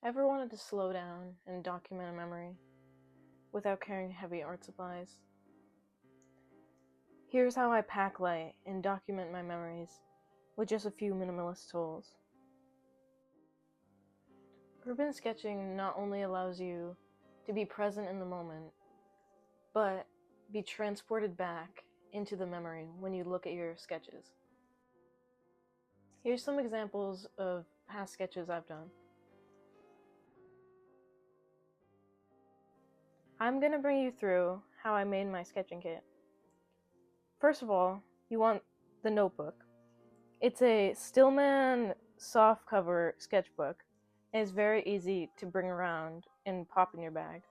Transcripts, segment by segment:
Ever wanted to slow down and document a memory without carrying heavy art supplies? Here's how I pack light and document my memories with just a few minimalist tools. Urban sketching not only allows you to be present in the moment, but be transported back into the memory when you look at your sketches. Here's some examples of past sketches I've done. I'm going to bring you through how I made my sketching kit. First of all, you want the notebook. It's a Stillman softcover sketchbook, and it's very easy to bring around and pop in your bag.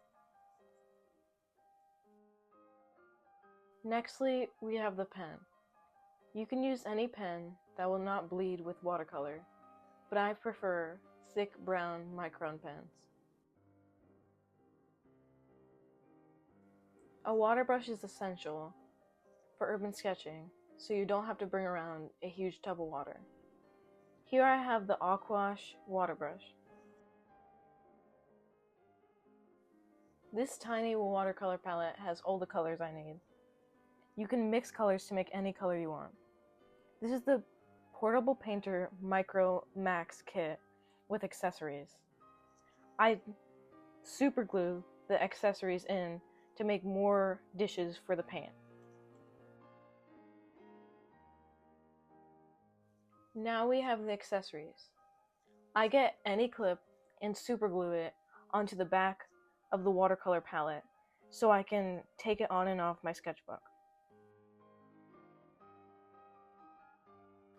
Nextly, we have the pen. You can use any pen that will not bleed with watercolor, but I prefer thick brown micron pens. A water brush is essential for urban sketching, so you don't have to bring around a huge tub of water. Here I have the Aquash water brush. This tiny watercolor palette has all the colors I need. You can mix colors to make any color you want. This is the Portable Painter Micro Max kit with accessories. I super glue the accessories in to make more dishes for the paint. Now we have the accessories. I get any clip and super glue it onto the back of the watercolor palette so I can take it on and off my sketchbook.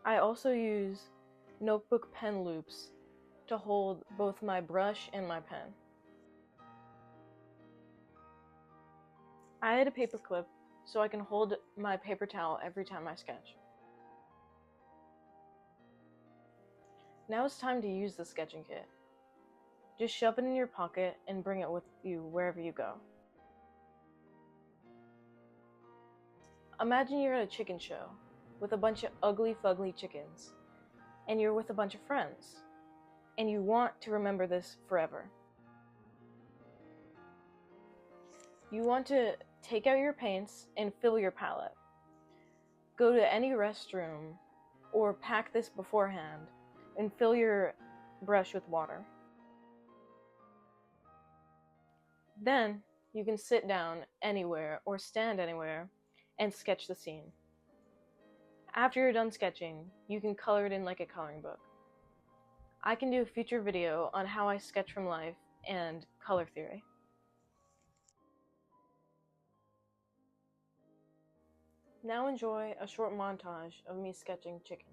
I also use notebook pen loops to hold both my brush and my pen. I add a paper clip so I can hold my paper towel every time I sketch. Now it's time to use the sketching kit. Just shove it in your pocket and bring it with you wherever you go. Imagine you're at a chicken show with a bunch of ugly fugly chickens, and you're with a bunch of friends, and you want to remember this forever. You want to take out your paints and fill your palette. Go to any restroom or pack this beforehand and fill your brush with water. Then you can sit down anywhere or stand anywhere and sketch the scene. After you're done sketching, you can color it in like a coloring book. I can do a future video on how I sketch from life and color theory. Now enjoy a short montage of me sketching chicken.